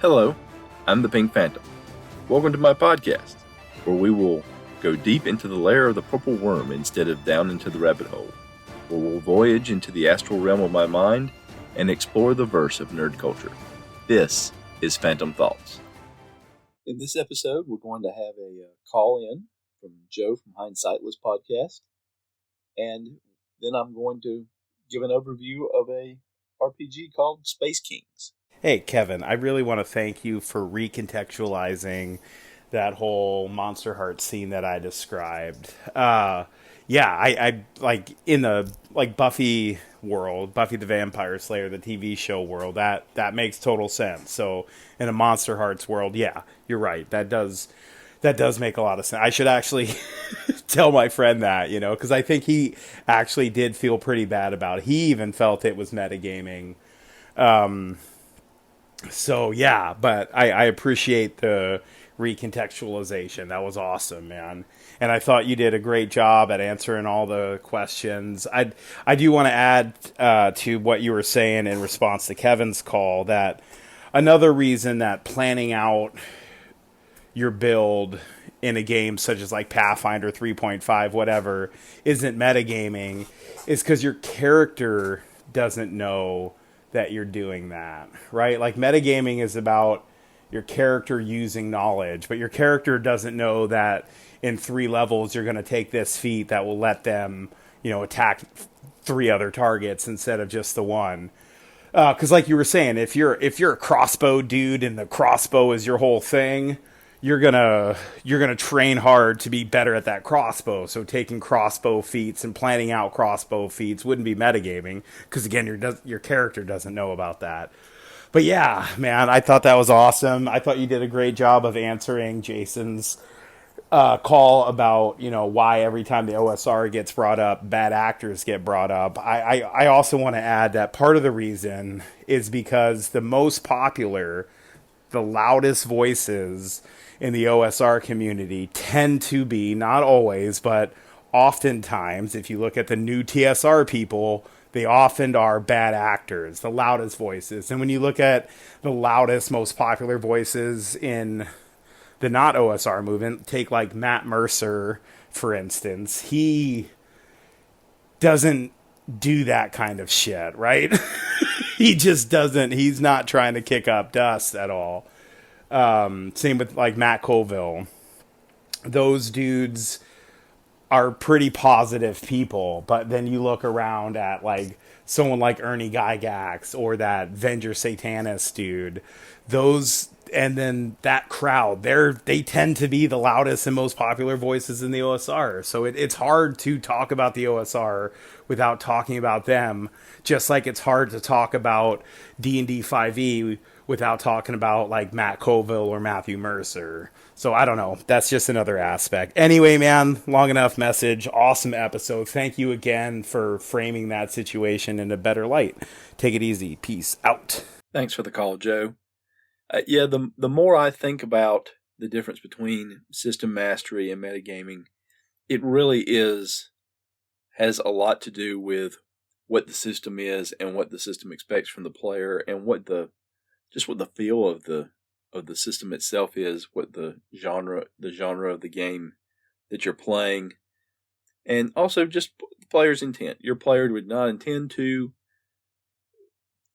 Hello, I'm the Pink Phantom. Welcome to my podcast, where we will go deep into the lair of the purple worm instead of down into the rabbit hole, where we'll voyage into the astral realm of my mind and explore the verse of nerd culture. This is Phantom Thoughts. In this episode, we're going to have a call-in from Joe from Hindsightless podcast, and then I'm going to give an overview of a RPG called Space Kings. Hey, Kevin, I really want to thank you for recontextualizing that whole Monster Heart scene that I described. I like in the Buffy world, Buffy the Vampire Slayer, the TV show world, that makes total sense. So in a Monster Hearts world, yeah, you're right. That does make a lot of sense. I should actually tell my friend that, because I think he actually did feel pretty bad about it. He even felt it was metagaming. So yeah, but I appreciate the recontextualization. That was awesome, man. And I thought you did a great job at answering all the questions. I do want to add to what you were saying in response to Kevin's call that another reason that planning out your build in a game such as like Pathfinder 3.5, whatever, isn't metagaming is because your character doesn't know that you're doing that, right? Like metagaming is about your character using knowledge, but your character doesn't know that in 3 levels you're going to take this feat that will let them, attack 3 other targets instead of just the one. Because like you were saying, if you're a crossbow dude and the crossbow is your whole thing, you're gonna train hard to be better at that crossbow. So taking crossbow feats and planning out crossbow feats wouldn't be metagaming because again, your character doesn't know about that. But yeah, man, I thought that was awesome. I thought you did a great job of answering Jason's call about why every time the OSR gets brought up, bad actors get brought up. I also want to add that part of the reason is because the most popular, the loudest voices in the OSR community tend to be, not always, but oftentimes, if you look at the new TSR people, they often are bad actors, the loudest voices. And when you look at the loudest, most popular voices in the not OSR movement, take like Matt Mercer, for instance, he doesn't do that kind of shit, right? He just doesn't. He's not trying to kick up dust at all. Same with like Matt Colville. Those dudes are pretty positive people, but then you look around at like someone like Ernie Gygax or that Venger Satanis dude. And then that crowd, they tend to be the loudest and most popular voices in the OSR. So it's hard to talk about the OSR without talking about them. Just like it's hard to talk about D&D 5e without talking about like Matt Colville or Matthew Mercer. So I don't know. That's just another aspect. Anyway, man, long enough message. Awesome episode. Thank you again for framing that situation in a better light. Take it easy. Peace out. Thanks for the call, Joe. The more I think about the difference between system mastery and metagaming, it really has a lot to do with what the system is and what the system expects from the player and what the feel of the system itself is, what the genre of the game that you're playing, and also just the player's intent. Your player would not intend to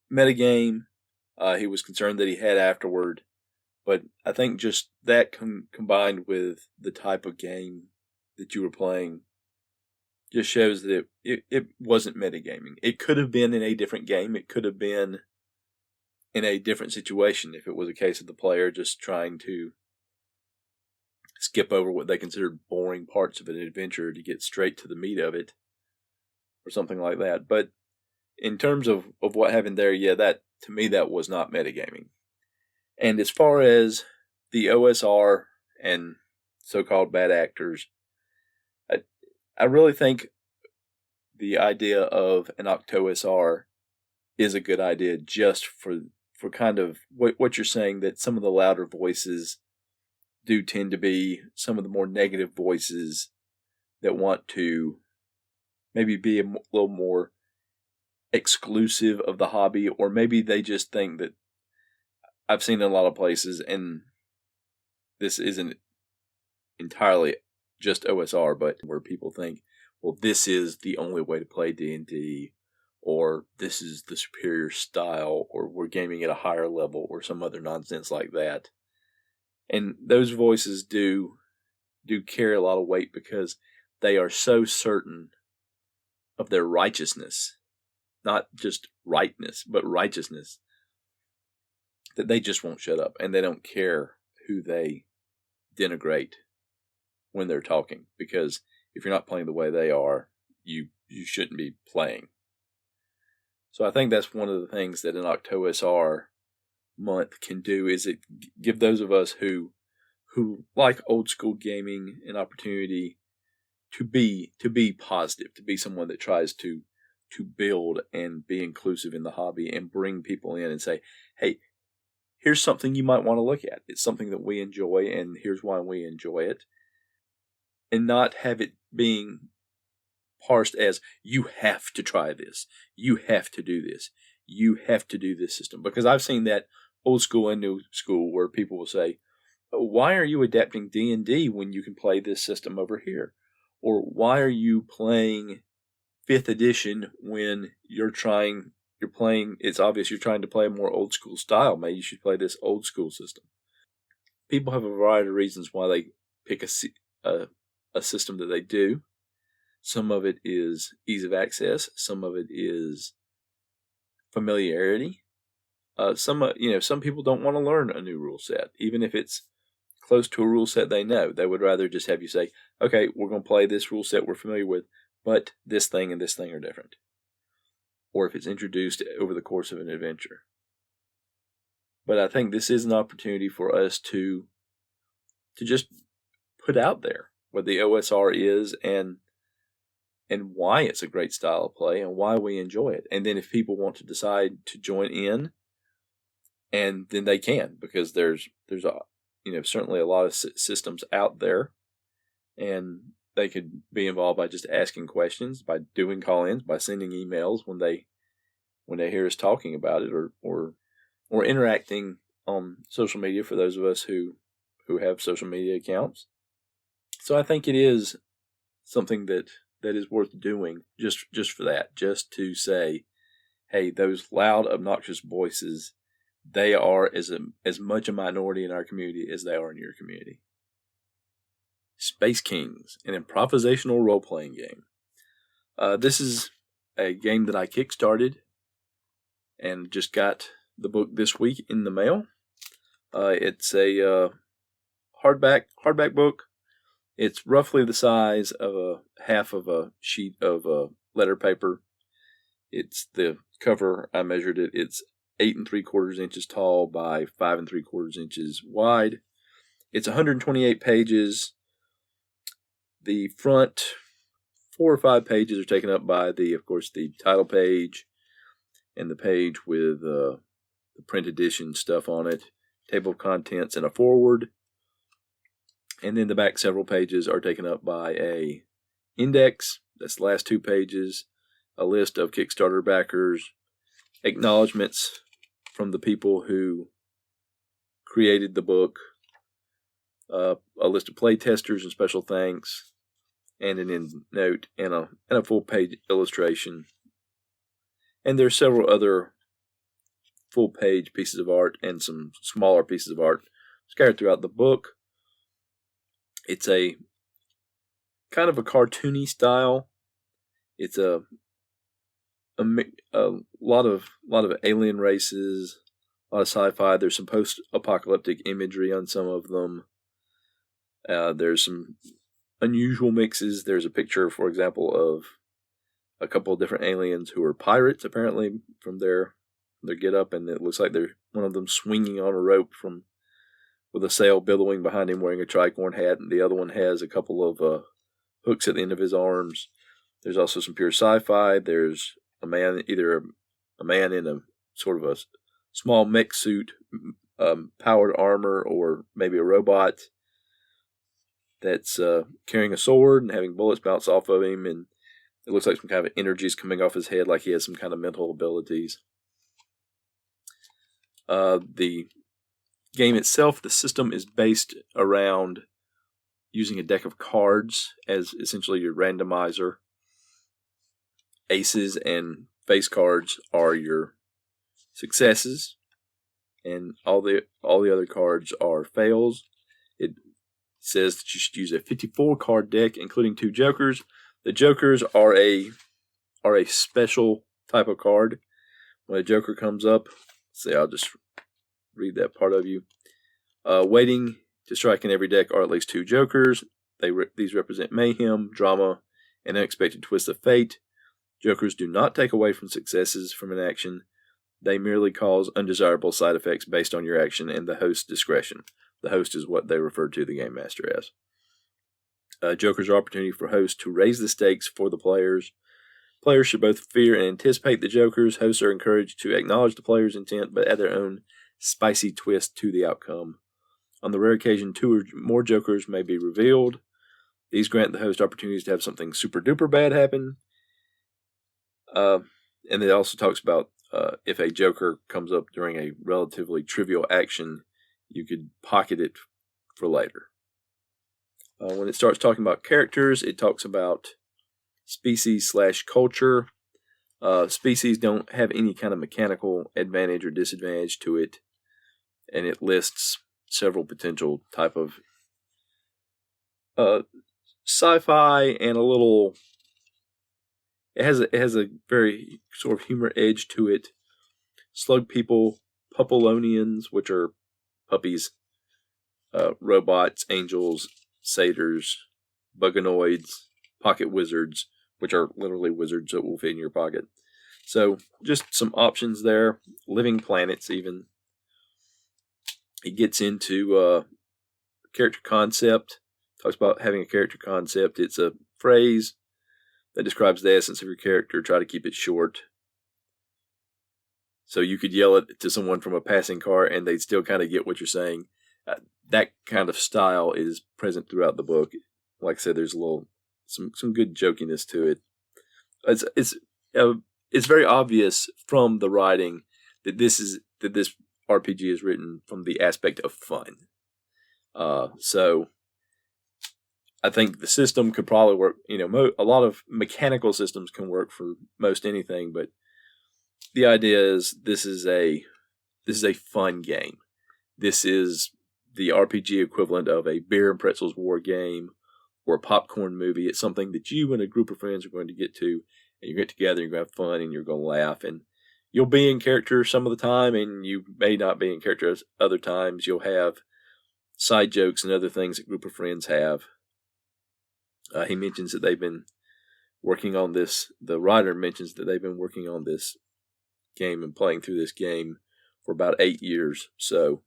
metagame. He was concerned that he had afterward, but I think just that combined with the type of game that you were playing just shows that it wasn't metagaming. It could have been in a different game. It could have been in a different situation if it was a case of the player just trying to skip over what they considered boring parts of an adventure to get straight to the meat of it or something like that. But in terms of what happened there, yeah, that to me that was not metagaming. And as far as the OSR and so-called bad actors, I really think the idea of an OctoSR is a good idea just for kind of what you're saying, that some of the louder voices do tend to be some of the more negative voices that want to maybe be a little more exclusive of the hobby, or maybe they just think that I've seen in a lot of places, and this isn't entirely just OSR, but where people think, well, this is the only way to play D&D, or this is the superior style, or we're gaming at a higher level, or some other nonsense like that. And those voices do carry a lot of weight because they are so certain of their righteousness, not just rightness, but righteousness, that they just won't shut up, and they don't care who they denigrate when they're talking, because if you're not playing the way they are, you shouldn't be playing. So I think that's one of the things that an OctoSR month can do, is it give those of us who like old school gaming an opportunity to be positive, to be someone that tries to build and be inclusive in the hobby and bring people in and say, hey, here's something you might want to look at. It's something that we enjoy, and here's why we enjoy it. And not have it being parsed as, you have to try this, you have to do this, you have to do this system. Because I've seen that old school and new school where people will say, oh, why are you adapting D&D when you can play this system over here? Or why are you playing 5th edition when you're playing, it's obvious you're trying to play a more old school style. Maybe you should play this old school system. People have a variety of reasons why they pick a system that they do. Some of it is ease of access. Some of it is familiarity. Some people don't want to learn a new rule set, even if it's close to a rule set they know. They would rather just have you say, okay, we're going to play this rule set we're familiar with, but this thing and this thing are different. Or if it's introduced over the course of an adventure. But I think this is an opportunity for us to just put out there what the OSR is and why it's a great style of play and why we enjoy it. And then if people want to decide to join in, and then they can, because there's certainly a lot of systems out there, and they could be involved by just asking questions, by doing call-ins, by sending emails when they hear us talking about it, or interacting on social media for those of us who have social media accounts. So I think it is something that is worth doing just for that, just to say, hey, those loud, obnoxious voices, they are as much a minority in our community as they are in your community. Space Kings, an improvisational role-playing game. This is a game that I kickstarted and just got the book this week in the mail. It's a hardback book. It's roughly the size of a half of a sheet of letter paper. It's the cover, I measured it. It's 8 3/4 inches tall by 5 3/4 inches wide. It's 128 pages. The front 4 or 5 pages are taken up by of course, the title page and the page with the print edition stuff on it, table of contents, and a foreword. And then the back several pages are taken up by a index. That's the last 2 pages, a list of Kickstarter backers, acknowledgments from the people who created the book, a list of play testers and special thanks, and an end note and a full page illustration. And there's several other full page pieces of art and some smaller pieces of art scattered throughout the book. It's a kind of a cartoony style. It's a lot of alien races, a lot of sci-fi. There's some post-apocalyptic imagery on some of them. There's some unusual mixes. There's a picture, for example, of a couple of different aliens who are pirates, apparently, from their get-up, and it looks like they're one of them swinging on a rope with a sail billowing behind him, wearing a tricorn hat, and the other one has a couple of hooks at the end of his arms. There's also some pure sci-fi. There's either a man in a sort of a small mech suit, powered armor, or maybe a robot that's carrying a sword and having bullets bounce off of him, and it looks like some kind of energy is coming off his head, like he has some kind of mental abilities. The game itself, the system is based around using a deck of cards as essentially your randomizer. Aces and face cards are your successes, and all the other cards are fails. It says that you should use a 54 card deck, including 2 jokers. The jokers are a special type of card. When a joker comes up, say I'll just read that part of you. Waiting to strike in every deck are at least 2 jokers. These represent mayhem, drama, and unexpected twists of fate. Jokers do not take away from successes from an action. They merely cause undesirable side effects based on your action and the host's discretion. The host is what they refer to the game master as. Jokers are opportunity for hosts to raise the stakes for the players. Players should both fear and anticipate the jokers. Hosts are encouraged to acknowledge the player's intent, but add their own spicy twist to the outcome. On the rare occasion 2 or more jokers may be revealed. These grant the host opportunities to have something super duper bad happen. And it also talks about if a joker comes up during a relatively trivial action, you could pocket it for later. When it starts talking about characters, it talks about species/culture. Species don't have any kind of mechanical advantage or disadvantage to it, and it lists several potential type of sci-fi and a little. It has a very sort of humor edge to it. Slug people, Puppalonians, which are puppies, robots, angels, satyrs, Buganoids, pocket wizards, which are literally wizards that will fit in your pocket. So just some options there. Living planets even. It gets into character concept. Talks about having a character concept. It's a phrase that describes the essence of your character. Try to keep it short. So you could yell it to someone from a passing car and they'd still kind of get what you're saying. That kind of style is present throughout the book. Like I said, there's some good jokiness to it. It's very obvious from the writing that this RPG is written from the aspect of fun. So I think the system could probably work. A lot of mechanical systems can work for most anything, but the idea is this is a fun game. This is the RPG equivalent of a beer and pretzels war game or a popcorn movie. It's something that you and a group of friends are going to get to, and you get together, you're going to have fun, and you're going to laugh, and you'll be in character some of the time, and you may not be in character other times. You'll have side jokes and other things that a group of friends have. He mentions that they've been working on this. The writer mentions that they've been working on this game and playing through this game for about 8 years. So,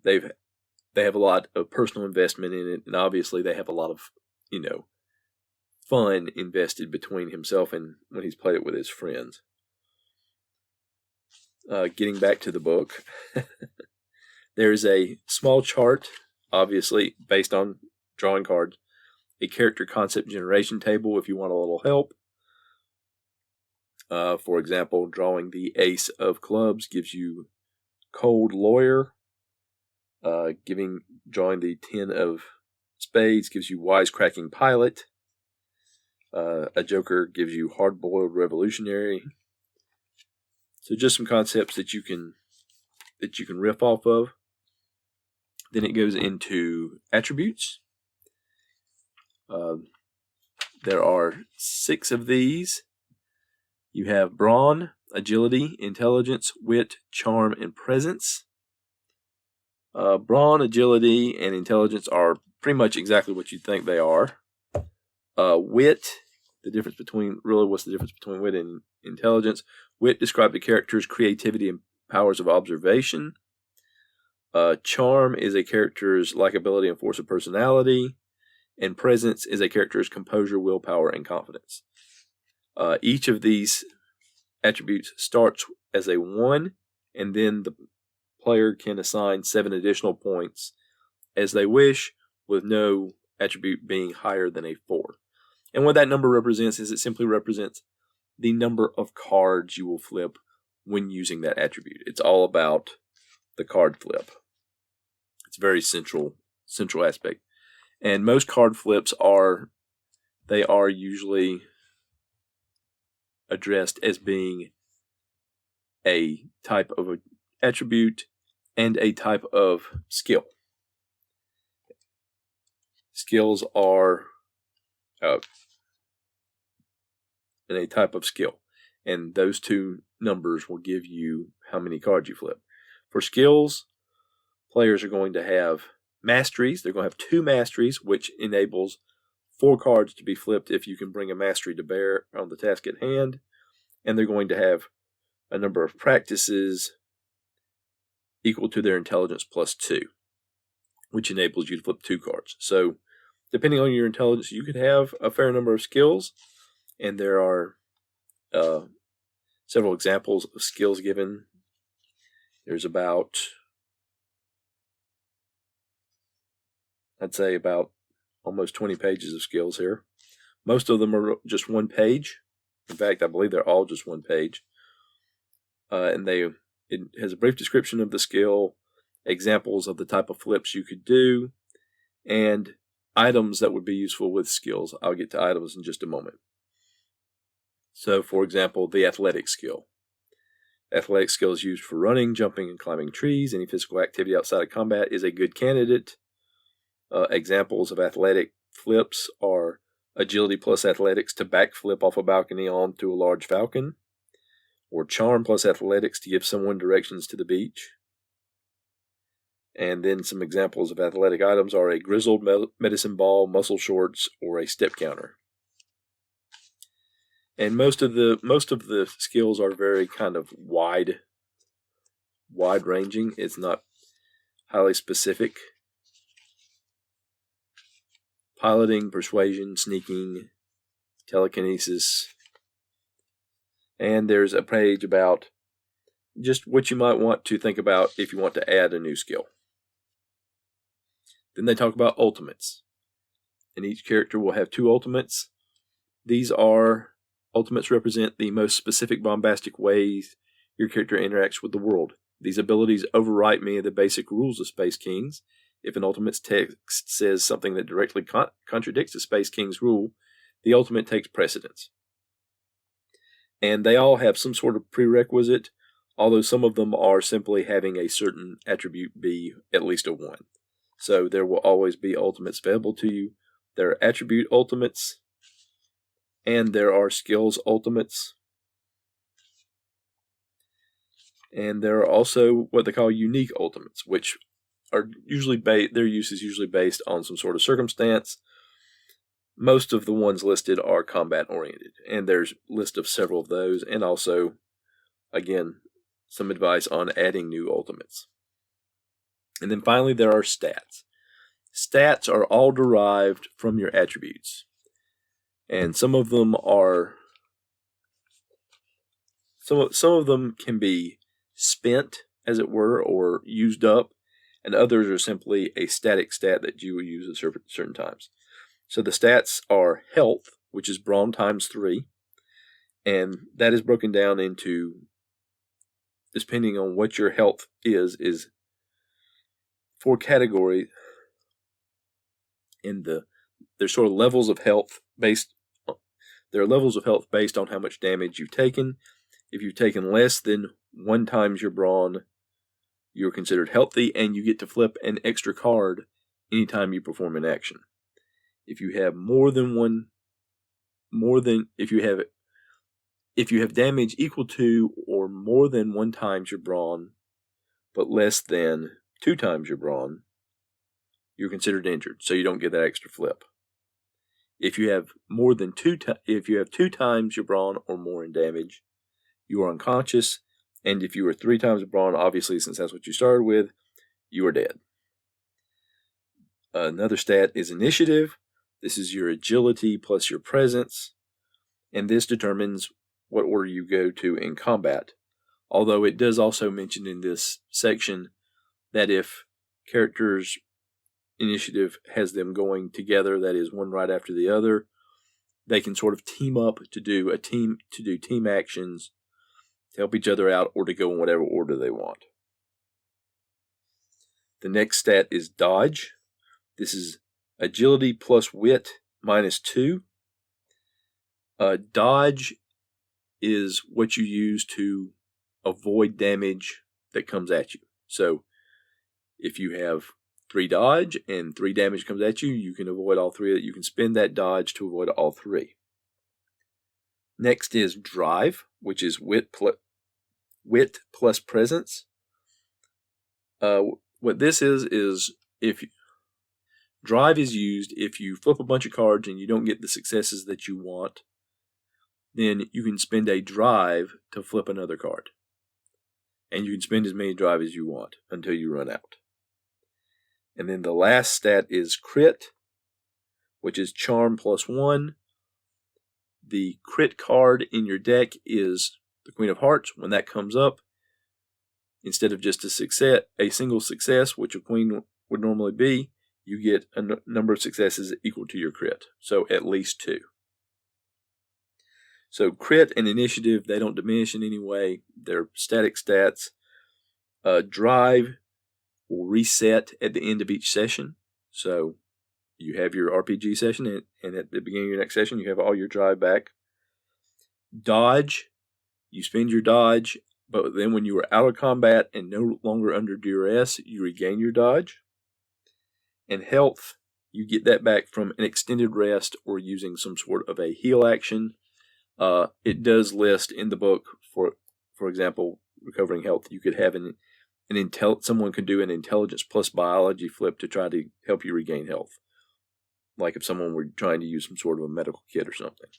they have a lot of personal investment in it, and obviously they have a lot of, fun invested between himself and when he's played it with his friends. Getting back to the book, there's a small chart, obviously based on drawing cards, a character concept generation table if you want a little help. For example, drawing the ace of clubs gives you cold lawyer. Drawing the 10 of spades gives you wisecracking pilot. A joker gives you hard-boiled revolutionary. So just some concepts that you can riff off of. Then it goes into attributes. There are 6 of these. You have brawn, agility, intelligence, wit, charm, and presence. Brawn, agility, and intelligence are pretty much exactly what you think they are. Wit, what's the difference between wit and intelligence? Wit describes the character's creativity and powers of observation. Charm is a character's likability and force of personality. And presence is a character's composure, willpower, and confidence. Each of these attributes starts as a 1, and then the player can assign 7 additional points as they wish, with no attribute being higher than a 4. And what that number represents is it simply represents the number of cards you will flip when using that attribute. It's all about the card flip. It's a very central aspect. And most card flips are usually addressed as being a type of an attribute and a type of skill. Skills are in a type of skill, and those two numbers will give you how many cards you flip. For skills, players are going to have masteries. They're going to have 2 masteries, which enables 4 cards to be flipped if you can bring a mastery to bear on the task at hand. And they're going to have a number of practices equal to their intelligence plus 2, which enables you to flip 2 cards. So, depending on your intelligence, you could have a fair number of skills, and there are several examples of skills given. There's about, I'd say about almost 20 pages of skills here. Most of them are just 1 page. In fact, I believe they're all just 1 page. And it has a brief description of the skill, examples of the type of flips you could do, and items that would be useful with skills. I'll get to items in just a moment. So, for example, the athletic skill. Athletic skill is used for running, jumping, and climbing trees. Any physical activity outside of combat is a good candidate. Examples of athletic flips are agility plus athletics to backflip off a balcony onto a large falcon, or charm plus athletics to give someone directions to the beach. And then some examples of athletic items are a grizzled medicine ball, muscle shorts, or a step counter. And most of the skills are very kind of wide ranging. It's not highly specific. Piloting, persuasion, sneaking, telekinesis. And there's a page about just what you might want to think about if you want to add a new skill. Then they talk about ultimates. And each character will have 2 ultimates. Ultimates represent the most specific, bombastic ways your character interacts with the world. These abilities overwrite many of the basic rules of Space Kings. If an ultimate's text says something that directly contradicts the Space King's rule, the ultimate takes precedence. And they all have some sort of prerequisite, although some of them are simply having a certain attribute be at least a 1. So there will always be ultimates available to you. There are attribute ultimates, and there are skills ultimates. And there are also what they call unique ultimates, which are usually their use is usually based on some sort of circumstance. Most of the ones listed are combat oriented, and there's a list of several of those, and also, again, some advice on adding new ultimates. And then finally, there are stats. Stats are all derived from your attributes, and some of them can be spent, as it were, or used up, and others are simply a static stat that you will use at certain times. So the stats are health, which is brawn times 3, and that is broken down into, depending on what your health is 4 categories. There's sort of levels of health based. There are levels of health based on how much damage you've taken. If you've taken less than 1 times your brawn, you're considered healthy, and you get to flip an extra card anytime you perform an action. If you have if you have damage equal to or more than 1 times your brawn, but less than 2 times your brawn, you're considered injured, so you don't get that extra flip. If you have if you have 2 times your brawn or more in damage, you are unconscious, and if you are 3 times your brawn, obviously, since that's what you started with, you are dead. Another stat is initiative. This is your agility plus your presence, and this determines what order you go to in combat. Although it does also mention in this section that if characters' initiative has them going together, that is one right after the other, they can sort of team up to do team actions to help each other out or to go in whatever order they want. The next stat is dodge. This is agility plus wit -2. Dodge is what you use to avoid damage that comes at you. So if you have 3 dodge and 3 damage comes at you, you can avoid all 3. You can spend that dodge to avoid all 3. Next is drive, which is wit plus presence. What this is if drive is used if you flip a bunch of cards and you don't get the successes that you want, then you can spend a drive to flip another card. And you can spend as many drive as you want until you run out. And then the last stat is crit, which is charm +1. The crit card in your deck is the Queen of Hearts. When that comes up, instead of just a single success, which a queen would normally be, you get a number of successes equal to your crit. So at least 2. So crit and initiative, they don't diminish in any way. They're static stats. Drive will reset at the end of each session. So you have your RPG session, and at the beginning of your next session, you have all your drive back. Dodge, you spend your dodge, but then when you are out of combat and no longer under duress, you regain your dodge. And health, you get that back from an extended rest or using some sort of a heal action. It does list in the book, for example, recovering health. You could have someone could do an intelligence plus biology flip to try to help you regain health. Like if someone were trying to use some sort of a medical kit or something.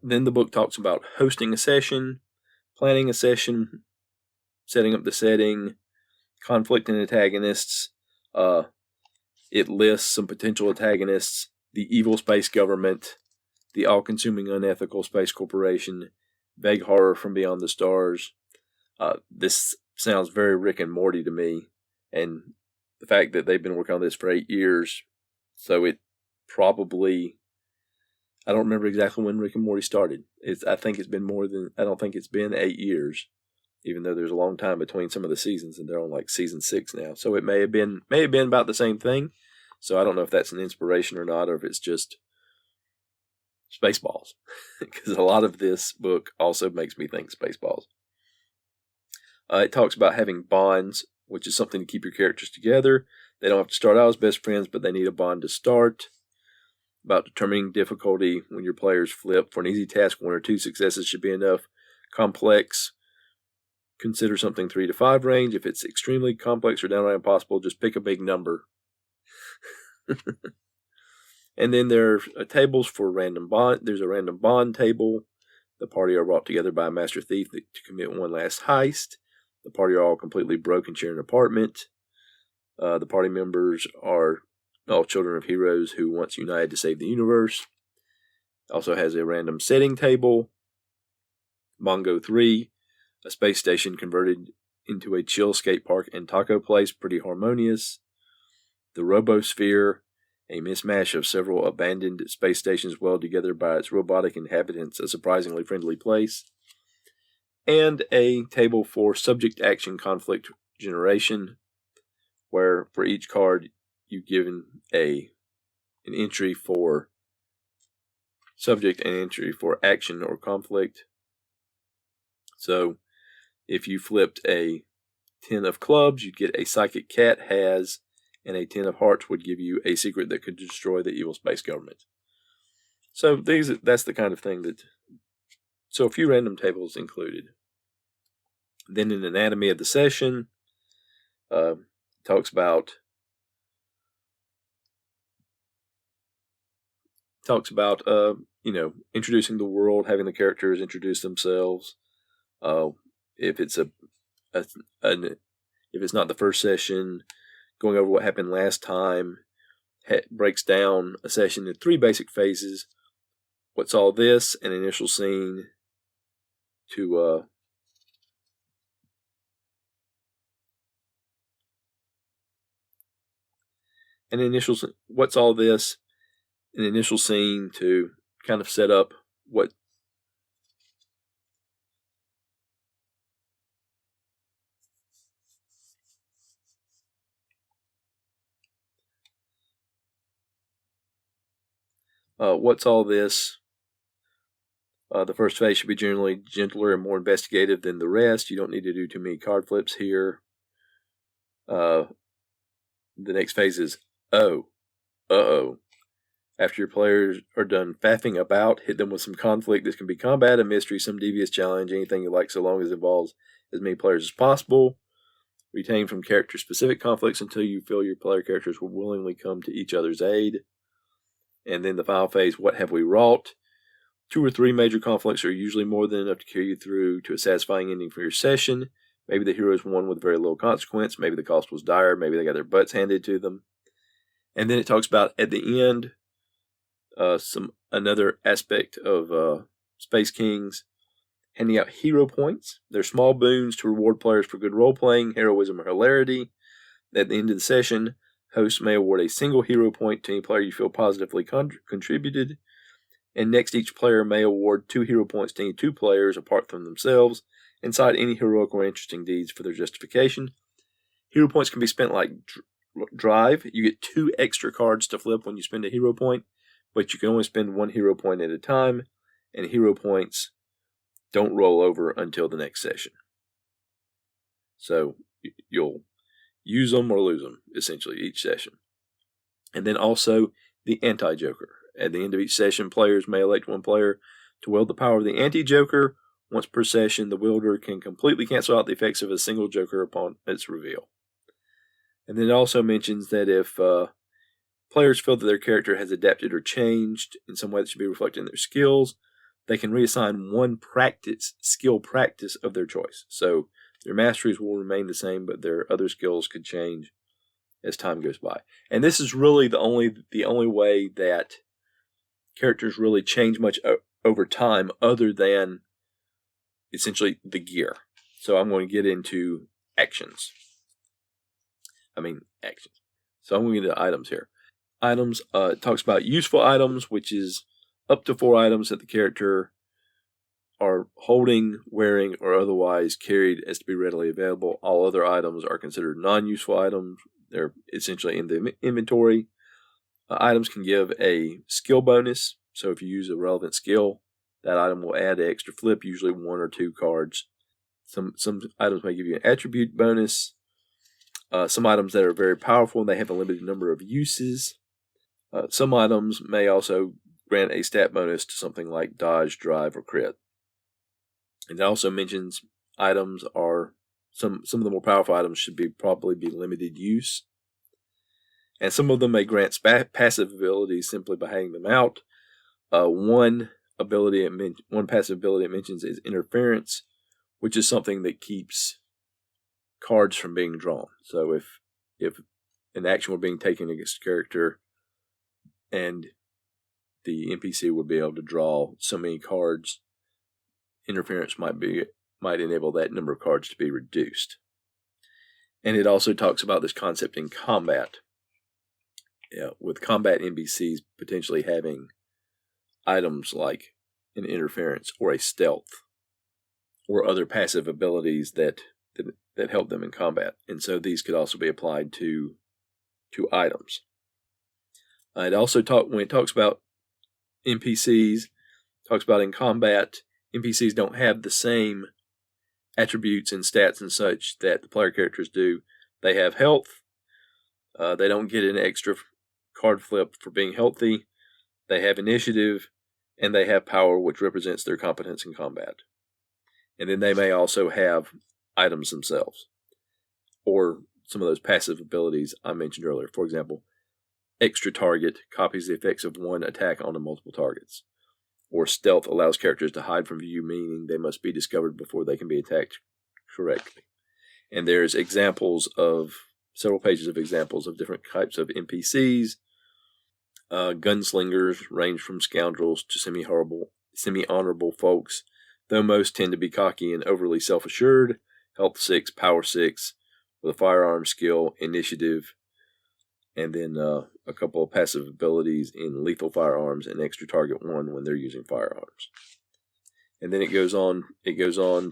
Then the book talks about hosting a session, planning a session, setting up the setting, conflict and antagonists. It lists some potential antagonists: the evil space government, the all-consuming unethical space corporation, vague horror from beyond the stars. This sounds very Rick and Morty to me, and the fact that they've been working on this for 8 years, so it probably, I don't remember exactly when Rick and Morty started. I don't think it's been 8 years, even though there's a long time between some of the seasons, and they're on like season 6 now. So it may have been about the same thing. So I don't know if that's an inspiration or not, or if it's just Spaceballs, because a lot of this book also makes me think Spaceballs. It talks about having bonds, which is something to keep your characters together. They don't have to start out as best friends, but they need a bond to start. About determining difficulty when your players flip. For an easy task, 1 or 2 successes should be enough. Complex, consider something 3 to 5 range. If it's extremely complex or downright impossible, just pick a big number. And then there are tables for random bond. There's a random bond table. The party are brought together by a master thief to commit one last heist. The party are all completely broke and share an apartment. The party members are all children of heroes who once united to save the universe. Also has a random setting table. Mongo 3, a space station converted into a chill skate park and taco place, pretty harmonious. The Robosphere, a mismatch of several abandoned space stations welded together by its robotic inhabitants, a surprisingly friendly place. And a table for subject action conflict generation, where for each card you've given an entry for subject and entry for action or conflict. So if you flipped a 10 of clubs, you'd get a psychic cat has, and a 10 of hearts would give you a secret that could destroy the evil space government. So that's the kind of thing that... So a few random tables included. Then in anatomy of the session, talks about introducing the world, having the characters introduce themselves. If it's if it's not the first session, going over what happened last time. Breaks down a session in 3 basic phases: what's all this, an initial scene, to what's all this? An initial scene to kind of set up what's all this? The first phase should be generally gentler and more investigative than the rest. You don't need to do too many card flips here. The next phase is uh-oh. After your players are done faffing about, hit them with some conflict. This can be combat, a mystery, some devious challenge, anything you like so long as it involves as many players as possible. Retain from character-specific conflicts until you feel your player characters will willingly come to each other's aid. And then the final phase, what have we wrought? 2 or 3 major conflicts are usually more than enough to carry you through to a satisfying ending for your session. Maybe the heroes won with very little consequence. Maybe the cost was dire. Maybe they got their butts handed to them. And then it talks about, at the end, another aspect of Space Kings, handing out hero points. They're small boons to reward players for good role-playing, heroism, or hilarity. At the end of the session, hosts may award a single hero point to any player you feel positively contributed. And next, each player may award 2 hero points to any 2 players apart from themselves and cite any heroic or interesting deeds for their justification. Hero points can be spent like drive. You get 2 extra cards to flip when you spend a hero point, but you can only spend 1 hero point at a time, and hero points don't roll over until the next session. So you'll use them or lose them, essentially, each session. And then also the anti-Joker. At the end of each session, players may elect 1 player to wield the power of the anti-Joker. Once per session, the wielder can completely cancel out the effects of a single Joker upon its reveal. And then it also mentions that if players feel that their character has adapted or changed in some way that should be reflected in their skills, they can reassign 1 skill practice of their choice. So their masteries will remain the same, but their other skills could change as time goes by. And this is really the only way that characters really change much over time, other than essentially the gear. So I'm going to get into actions. So I'm going to get into items here. Items, it talks about useful items, which is up to 4 items that the character are holding, wearing, or otherwise carried as to be readily available. All other items are considered non-useful items. They're essentially in the inventory. Items can give a skill bonus. So if you use a relevant skill, that item will add an extra flip, usually 1 or 2 cards. Some items may give you an attribute bonus. Some items that are very powerful, and they have a limited number of uses. Some items may also grant a stat bonus to something like dodge, drive, or crit. And it also mentions items are some of the more powerful items should probably be limited use. And some of them may grant passive abilities simply by hanging them out. One passive ability it mentions is interference, which is something that keeps cards from being drawn. So if an action were being taken against a character and the NPC would be able to draw so many cards, interference might enable that number of cards to be reduced. And it also talks about this concept in combat. With combat NPCs potentially having items like an interference or a stealth or other passive abilities that help them in combat. And so these could also be applied to items. It also when it talks about NPCs, talks about in combat, NPCs don't have the same attributes and stats and such that the player characters do. They have health. They don't get an extra card flip for being healthy. They have initiative, and they have power, which represents their competence in combat. And then they may also have items themselves, or some of those passive abilities I mentioned earlier. For example, extra target copies the effects of 1 attack onto multiple targets. Or stealth allows characters to hide from view, meaning they must be discovered before they can be attacked correctly. And there's several pages of examples of different types of NPCs. Gunslingers range from scoundrels to semi-honorable folks, though most tend to be cocky and overly self-assured. Health 6, Power 6, with a firearm skill, initiative, and then a couple of passive abilities in lethal firearms and extra target 1 when they're using firearms. And then it goes on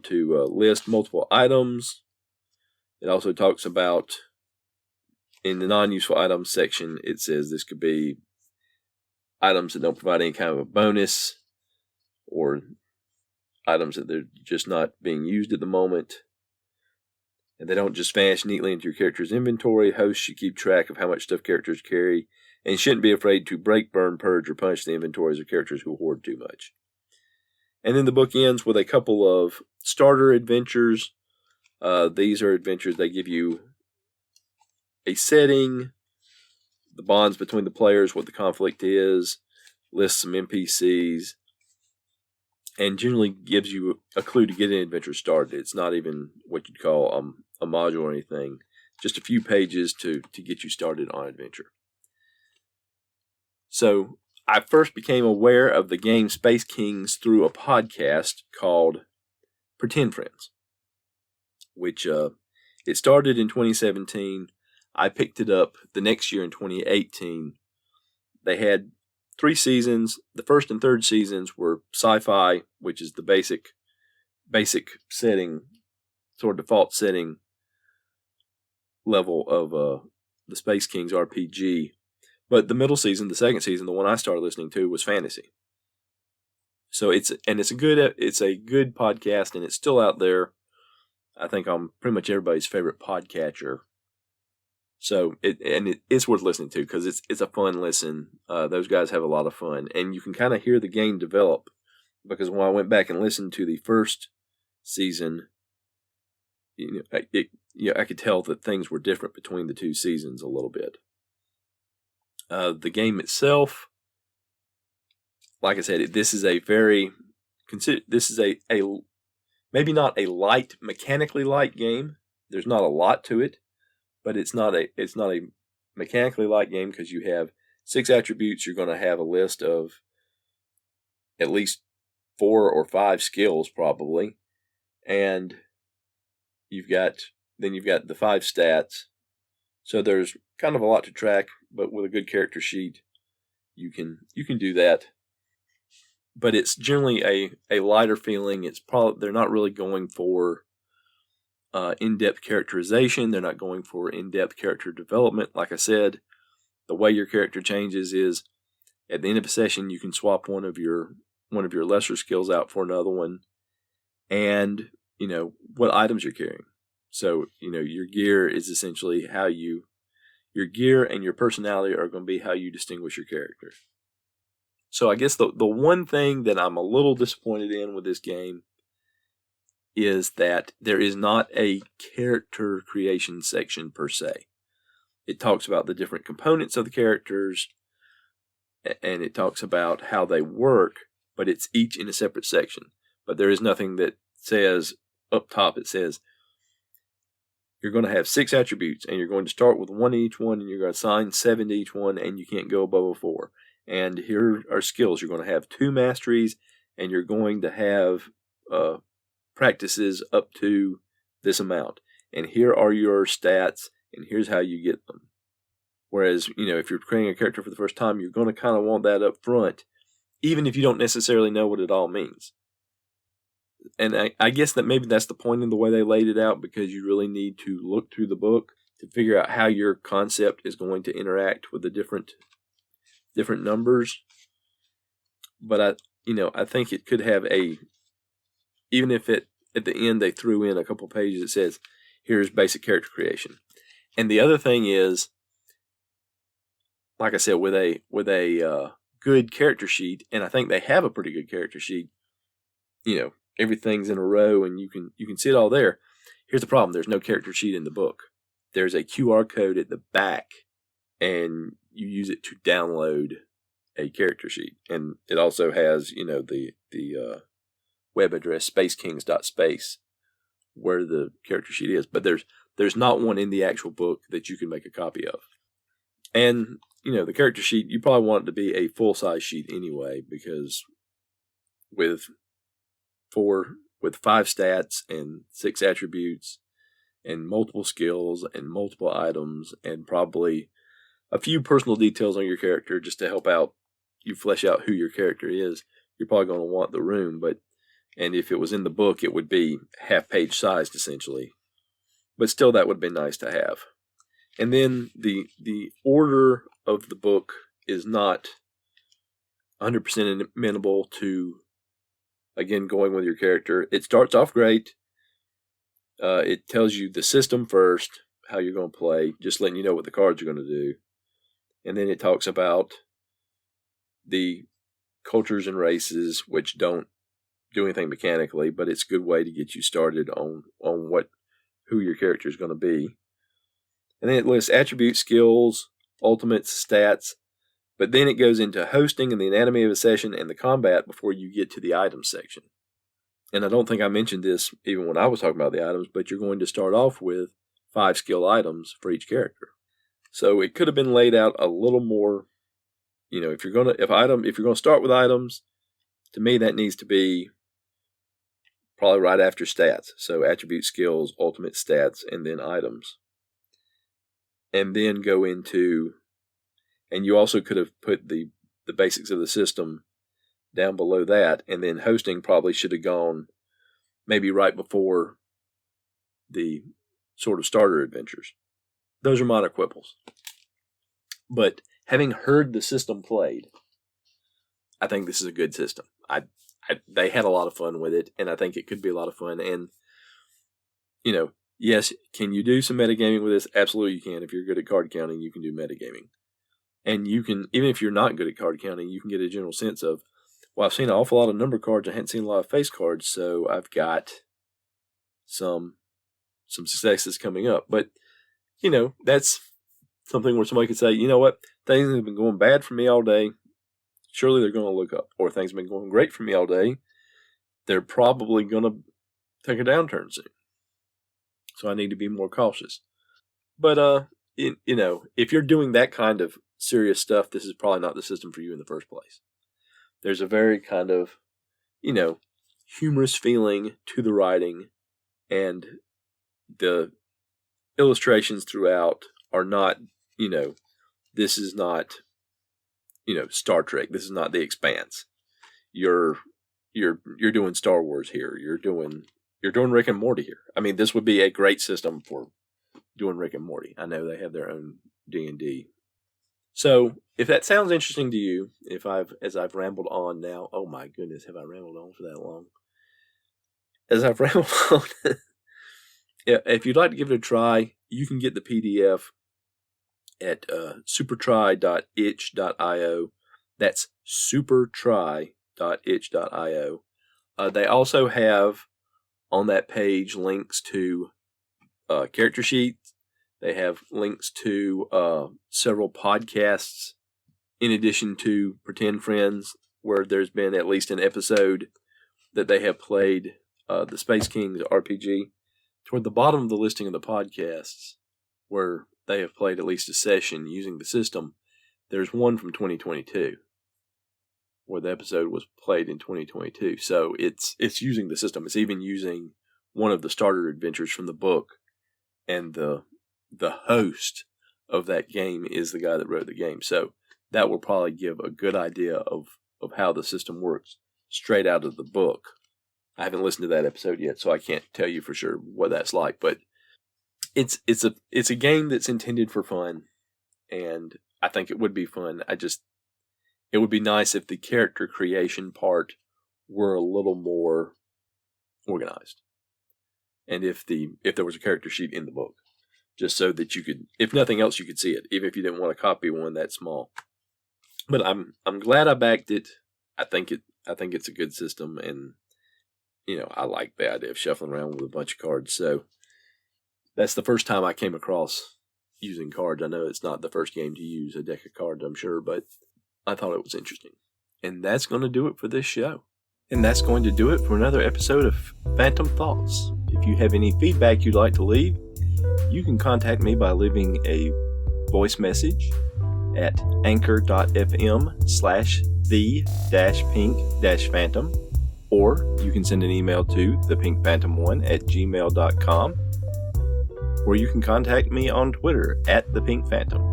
to list multiple items. It also talks about, in the non-useful items section, it says this could be items that don't provide any kind of a bonus, or items that they're just not being used at the moment. And they don't just vanish neatly into your character's inventory. Hosts should keep track of how much stuff characters carry, and shouldn't be afraid to break, burn, purge, or punish the inventories of characters who hoard too much. And then the book ends with a couple of starter adventures. These are adventures that give you a setting, the bonds between the players, what the conflict is, lists some NPCs, and generally gives you a clue to get an adventure started. It's not even what you'd call a module or anything. Just a few pages to get you started on adventure. So I first became aware of the game Space Kings through a podcast called Pretend Friends, which it started in 2017. I picked it up the next year in 2018. They had 3 seasons. The first and third seasons were sci-fi, which is the basic setting, sort of default setting level of the Space Kings RPG. But the middle season, the second season, the one I started listening to, was fantasy. So it's a good podcast, and it's still out there. I think I'm pretty much everybody's favorite podcatcher. So it's worth listening to because it's a fun listen. Those guys have a lot of fun, and you can kind of hear the game develop, because when I went back and listened to the first season, I could tell that things were different between the 2 seasons a little bit. The game itself, like I said, this is a maybe not a light, mechanically light game. There's not a lot to it, but it's not a mechanically light game, because you have 6 attributes. You're going to have a list of at least 4 or 5 skills probably, and you've got the 5 stats. So there's kind of a lot to track, but with a good character sheet, you can do that. But it's generally a lighter feeling. They're not really going for in-depth characterization. They're not going for in-depth character development. Like I said, the way your character changes is at the end of a session, you can swap one of your lesser skills out for another one, and what items you're carrying. So your gear is essentially your gear and your personality are going to be how you distinguish your character. So I guess the one thing that I'm a little disappointed in with this game is that there is not a character creation section per se. It talks about the different components of the characters, and it talks about how they work, but it's each in a separate section. But there is nothing that says, up top it says, you're going to have 6 attributes, and you're going to start with 1 each one, and you're going to assign 7 to each one, and you can't go above a 4. And here are skills. You're going to have 2 masteries, and you're going to have practices up to this amount. And here are your stats, and here's how you get them. Whereas, if you're creating a character for the first time, you're going to kind of want that up front, even if you don't necessarily know what it all means. And I guess that maybe that's the point in the way they laid it out, because you really need to look through the book to figure out how your concept is going to interact with the different numbers. But I think it could have even if at the end they threw in a couple pages that says, here's basic character creation. And the other thing is, like I said, with a good character sheet, and I think they have a pretty good character sheet, everything's in a row and you can see it all there. Here's the problem. There's no character sheet in the book. There's a QR code at the back, and you use it to download a character sheet. And it also has, the web address, spacekings.space, where the character sheet is. But there's not one in the actual book that you can make a copy of. And, the character sheet, you probably want it to be a full-size sheet anyway, because with 5 stats and 6 attributes and multiple skills and multiple items and probably a few personal details on your character just to help out you flesh out who your character is, you're probably going to want the room. And if it was in the book, it would be half-page sized, essentially. But still, that would be nice to have. And then the order of the book is not 100% amenable to, again, going with your character. It starts off great. It tells you the system first, how you're going to play, just letting you know what the cards are going to do. And then it talks about the cultures and races, which don't do anything mechanically, but it's a good way to get you started on who your character is going to be. And then it lists attributes, skills, ultimates, stats, but then it goes into hosting and the anatomy of a session and the combat before you get to the items section. And I don't think I mentioned this even when I was talking about the items, but you're going to start off with 5 skill items for each character. So it could have been laid out a little more, if you're going to start with items, to me that needs to be probably right after stats. So attribute, skills, ultimate, stats, and then items. And then go into, and you also could have put the basics of the system down below that, and then hosting probably should have gone maybe right before the sort of starter adventures. Those are minor quibbles. But having heard the system played, I think this is a good system. They had a lot of fun with it, and I think it could be a lot of fun. And, yes, can you do some metagaming with this? Absolutely you can. If you're good at card counting, you can do metagaming. And you can, even if you're not good at card counting, you can get a general sense of, well, I've seen an awful lot of number cards. I hadn't seen a lot of face cards, so I've got some successes coming up. But, that's something where somebody could say, you know what, things have been going bad for me all day. Surely they're going to look up. Or things have been going great for me all day. They're probably going to take a downturn soon. So I need to be more cautious. But, if you're doing that kind of serious stuff, this is probably not the system for you in the first place. There's a very kind of, humorous feeling to the writing, and the illustrations throughout are not, this is not, Star Trek. This is not The Expanse. You're doing Star Wars here. You're doing Rick and Morty here. I mean, this would be a great system for doing Rick and Morty. I know they have their own D&D. So, if that sounds interesting to you, as I've rambled on now, oh my goodness, have I rambled on for that long? As I've rambled on, if you'd like to give it a try, you can get the PDF at supertry.itch.io. That's supertry.itch.io. They also have on that page links to character sheets. They have links to several podcasts in addition to Pretend Friends, where there's been at least an episode that they have played the Space Kings RPG. Toward the bottom of the listing of the podcasts, where they have played at least a session using the system, there's one from 2022, where the episode was played in 2022. So it's using the system. It's even using one of the starter adventures from the book, and the host of that game is the guy that wrote the game. So that will probably give a good idea of how the system works straight out of the book. I haven't listened to that episode yet, so I can't tell you for sure what that's like. But it's a game that's intended for fun, and I think it would be fun. It would be nice if the character creation part were a little more organized, and if there was a character sheet in the book, just so that you could, if nothing else, you could see it, even if you didn't want to copy one that small. But I'm glad I backed it. I think it's a good system, and I like the idea of shuffling around with a bunch of cards. So that's the first time I came across using cards. I know it's not the first game to use a deck of cards, I'm sure, but I thought it was interesting. And that's going to do it for this show. And that's going to do it for another episode of Phantom Thoughts. If you have any feedback you'd like to leave, you can contact me by leaving a voice message at anchor.fm/the-pink-phantom, or you can send an email to thepinkphantom1@gmail.com, or you can contact me on Twitter @thepinkphantom.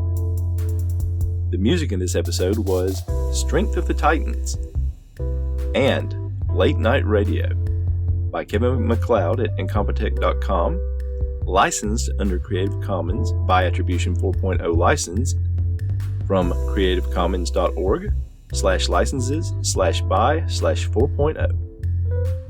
The music in this episode was Strength of the Titans and Late Night Radio by Kevin MacLeod at Incompetech.com, licensed under Creative Commons by Attribution 4.0 license from creativecommons.org/licenses/by/4.0.